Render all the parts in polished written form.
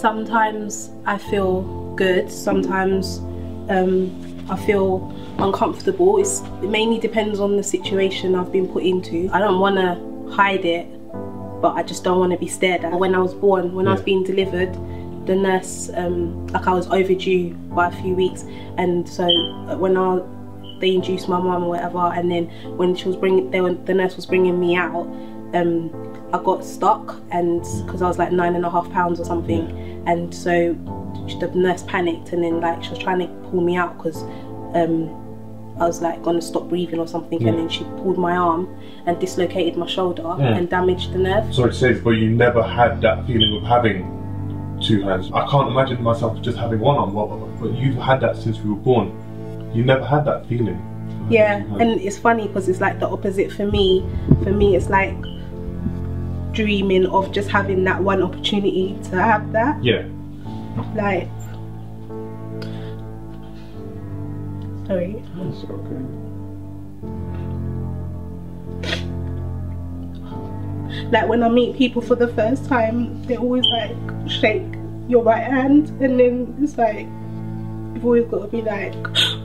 sometimes I feel good, sometimes I feel uncomfortable. It mainly depends on the situation I've been put into. I don't want to hide it, but I just don't want to be stared at. When I was born, when I was being delivered, the nurse, like I was overdue by a few weeks, and so when they induced my mum or whatever, and then when she was the nurse was bringing me out, I got stuck, and because I was like 9.5 pounds or something, and so the nurse panicked, and then like she was trying to pull me out because I was like gonna stop breathing or something, and then she pulled my arm and dislocated my shoulder and damaged the nerve. Sorry to say this, but you never had that feeling of having 2 hands. I can't imagine myself just having 1 arm, but you've had that since we were born. You never had that feeling. Yeah, and it's funny because it's like the opposite for me. For me, it's like dreaming of just having that one opportunity to have that. Yeah. Like, sorry. That's okay. Like when I meet people for the first time, they always like shake your right hand, and then it's like you've always got to be like,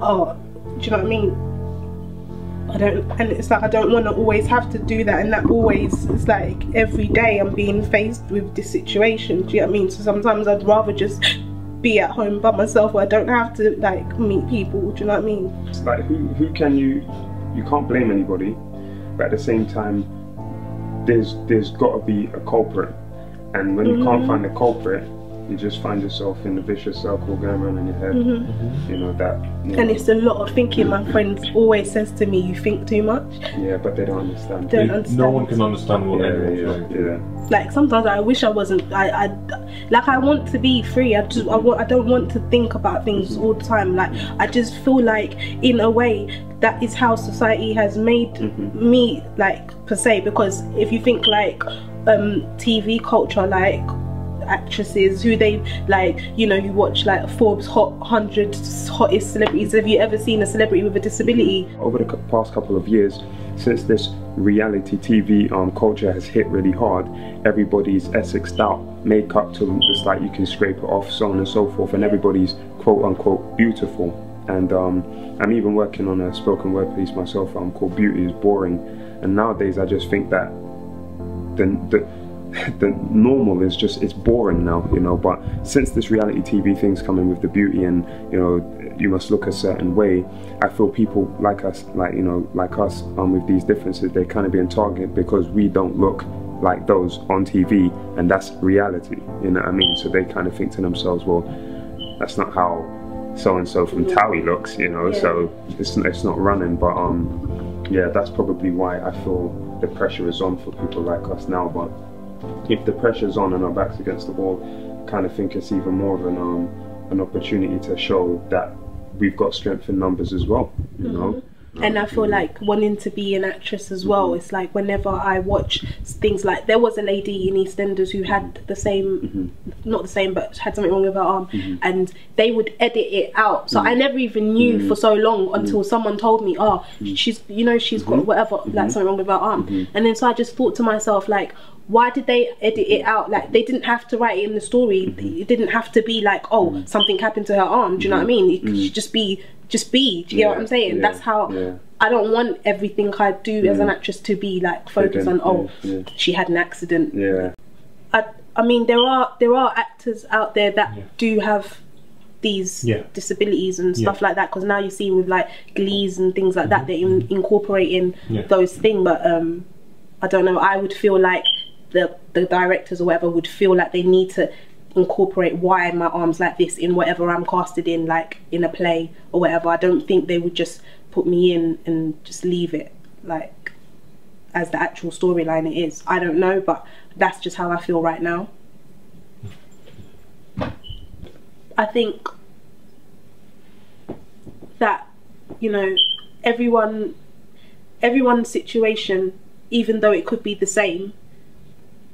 oh, do you know what I mean? And it's like I don't want to always have to do that, and that always, it's like every day I'm being faced with this situation, do you know what I mean? So sometimes I'd rather just be at home by myself where I don't have to like meet people, do you know what I mean? It's like who can you can't blame anybody, but at the same time there's got to be a culprit, and when you can't find a culprit, you just find yourself in a vicious circle going around in your head. You know that. And it's a lot of thinking. My friend always says to me, "You think too much." Yeah, but they don't understand. No one can understand what they're doing. Like sometimes I wish I wasn't. I want to be free. I don't want to think about things all the time. Like I just feel like in a way that is how society has made me, like per se. Because if you think like TV culture, like actresses who they like, you know, you watch like Forbes Hot 100 hottest celebrities. Have you ever seen a celebrity with a disability? Over the past couple of years, since this reality TV culture has hit really hard, everybody's Essexed out, makeup till just like you can scrape it off, so on and so forth, and everybody's quote unquote beautiful. And I'm even working on a spoken word piece myself called Beauty is Boring, and nowadays I just think that the normal is just, it's boring now, you know. But since this reality TV thing's coming with the beauty, and you know, you must look a certain way, I feel people like us, like, you know, like us with these differences, they're kind of being targeted because we don't look like those on TV, and that's reality, you know what I mean? So they kind of think to themselves, well, that's not how so and so from Towie looks, you know. So it's not running. But yeah, that's probably why I feel the pressure is on for people like us now. But if the pressure's on and our backs against the wall, I kind of think it's even more of an opportunity to show that we've got strength in numbers as well, you know. And I feel like wanting to be an actress as well, it's like whenever I watch things, like there was a lady in EastEnders who had the same, not the same, but had something wrong with her arm, and they would edit it out. So I never even knew for so long until someone told me, oh, she's, you know, she's got whatever, like something wrong with her arm. And then so I just thought to myself, like, why did they edit it out? Like they didn't have to write it in the story. It didn't have to be like, oh, something happened to her arm. Do you know what I mean? It could just be. Do you get what I'm saying? That's how I don't want everything I do as an actress to be like focused on, oh, she had an accident. I mean, there are actors out there that do have these disabilities and stuff like that, because now you're seeing with like Glees and things like that, they're incorporating those things. But I don't know, I would feel like the directors or whatever would feel like they need to incorporate why my arm's like this in whatever I'm casted in, like in a play or whatever. I don't think they would just put me in and just leave it like as the actual storyline it is. I don't know, but that's just how I feel right now. I think that, you know, everyone's situation, even though it could be the same,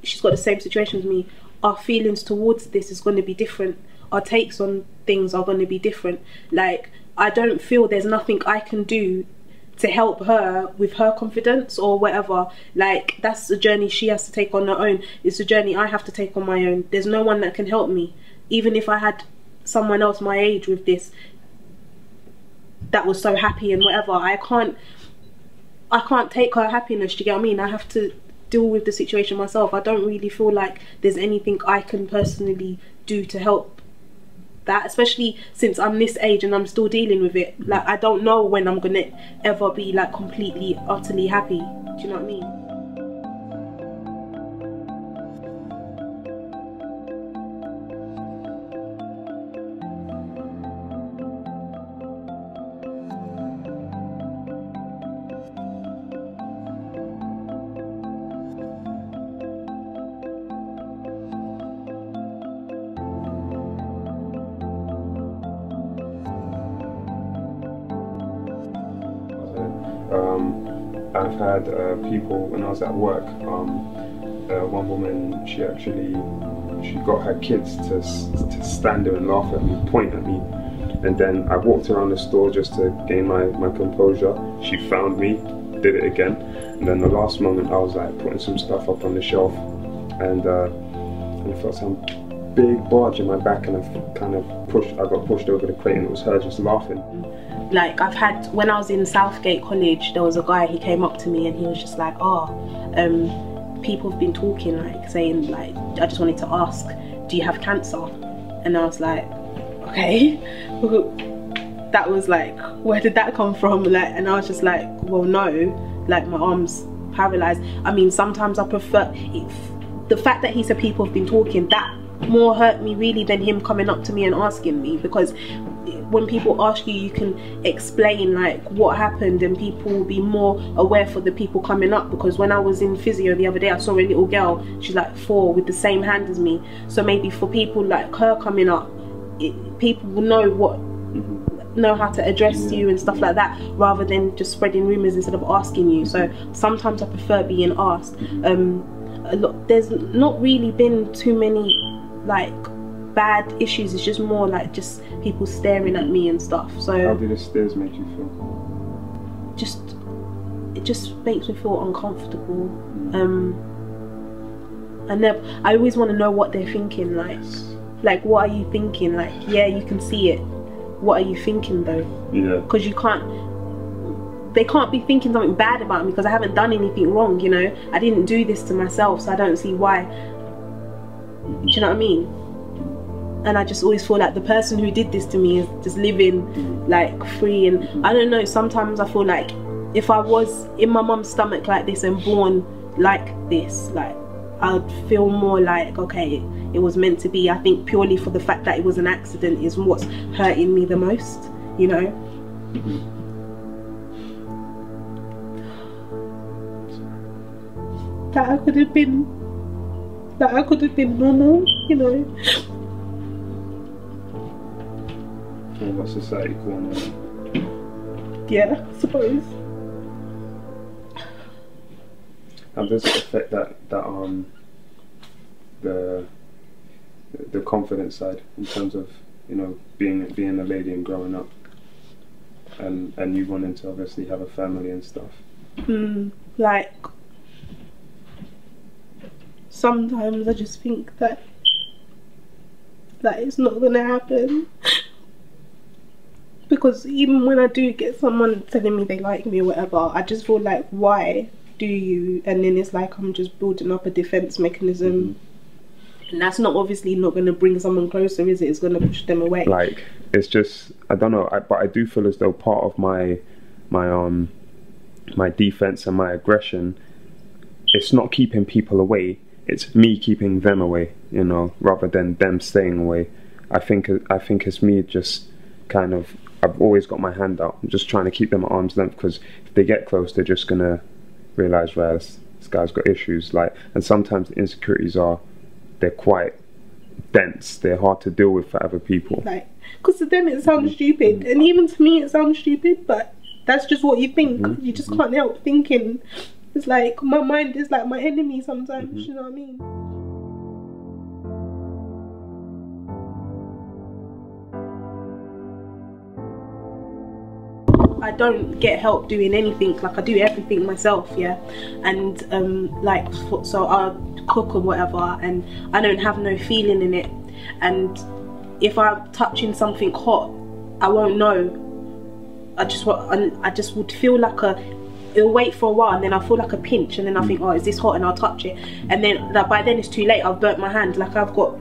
she's got the same situation as me, our feelings towards this is going to be different. Our takes on things are going to be different. Like, I don't feel there's nothing I can do to help her with her confidence or whatever. Like, that's a journey she has to take on her own. It's a journey I have to take on my own. There's no one that can help me. even if I had someone else my age with this that was so happy and whatever, I can't take her happiness, do you get what I mean? I have to deal with the situation myself. I don't really feel like there's anything I can personally do to help that, especially since I'm this age and I'm still dealing with it. Like, I don't know when I'm gonna ever be like completely, utterly happy, do you know what I mean? I've had people when I was at work. One woman, she got her kids to stand there and laugh at me, point at me, and then I walked around the store just to gain my composure. She found me, did it again, and then the last moment I was like putting some stuff up on the shelf, and I felt some big barge in my back, and I got pushed over the crate, and it was her just laughing. Like, I've had, when I was in Southgate College, there was a guy, he came up to me and he was just like, people have been talking, like saying, like, I just wanted to ask, do you have cancer? And I was like, okay. That was like, where did that come from? Like, and I was just like, well, no, like, my arm's paralyzed. I mean, sometimes I prefer, the fact that he said people have been talking, that more hurt me really than him coming up to me and asking me, because when people ask you, you can explain like what happened, and people will be more aware for the people coming up. Because when I was in physio the other day, I saw a little girl, she's like 4, with the same hand as me. So maybe for people like her coming up, people will know how to address you and stuff like that, rather than just spreading rumours instead of asking you. So sometimes I prefer being asked. There's not really been too many like bad issues. It's just more like just people staring at me and stuff. So how do the stares make you feel? It just makes me feel uncomfortable. I always want to know what they're thinking. Like what are you thinking? Like, yeah, you can see it. What are you thinking though? Yeah. Because they can't be thinking something bad about me, because I haven't done anything wrong, you know. I didn't do this to myself, so I don't see why. Do you know what I mean? And I just always feel like the person who did this to me is just living like free. And I don't know, sometimes I feel like if I was in my mum's stomach like this and born like this, like, I'd feel more like, okay, it was meant to be. I think purely for the fact that it was an accident is what's hurting me the most, you know. That I could have been normal, you know. And what society calling it? Yeah, I suppose. How does it affect the confidence side, in terms of, you know, being a lady and growing up, and you wanting to obviously have a family and stuff? Like, sometimes I just think that it's not gonna happen. Because even when I do get someone telling me they like me or whatever, I just feel like, why do you? And then it's like I'm just building up a defense mechanism. And that's obviously not going to bring someone closer, is it? It's going to push them away. Like, it's just, I don't know, but I do feel as though part of my defense and my aggression, it's not keeping people away, it's me keeping them away, you know, rather than them staying away. I think it's me just kind of, I've always got my hand out. I'm just trying to keep them at arm's length, because if they get close, they're just gonna realise, right, this guy's got issues. Like, and sometimes the insecurities they're quite dense. They're hard to deal with for other people. Like, because to them it sounds stupid, and even to me it sounds stupid, but that's just what you think. You just can't help thinking. It's like my mind is like my enemy sometimes. You know what I mean? I don't get help doing anything. Like, I do everything myself, yeah. And like, so I'll cook or whatever, and I don't have no feeling in it. and if I'm touching something hot, I won't know. I just would feel like it'll wait for a while, and then I feel like a pinch, and then I think, oh, is this hot, and I'll touch it, and then like, by then it's too late. I've burnt my hand. Like I've got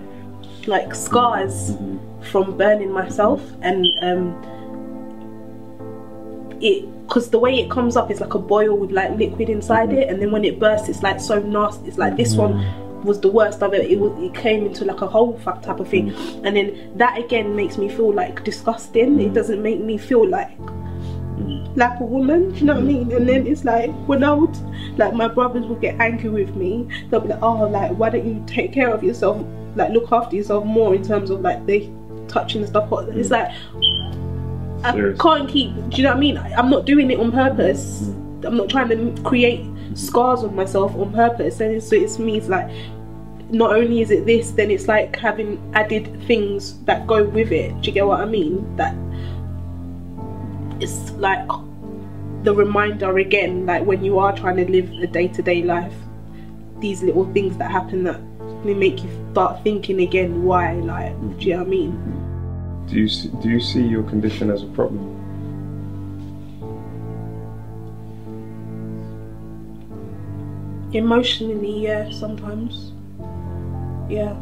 like scars from burning myself, and because the way it comes up is like a boil with like liquid inside it, and then when it bursts, it's like so nasty. It's like this one was the worst of it. It came into like a whole type of thing, and then that again makes me feel like disgusting. It doesn't make me feel like a woman, do you know what I mean? And then it's like, when I would, like, my brothers would get angry with me. They'll be like, oh, like, why don't you take care of yourself, like look after yourself more in terms of like they touching and stuff. It's like, I can't keep, do you know what I mean? I'm not doing it on purpose. I'm not trying to create scars on myself on purpose. And so it's me, it's like, not only is it this, then it's like having added things that go with it. Do you get what I mean? That it's like the reminder again, like when you are trying to live a day-to-day life, these little things that happen that they make you start thinking again, why, like, do you know what I mean? Do you see your condition as a problem? Emotionally, yeah, sometimes. Yeah.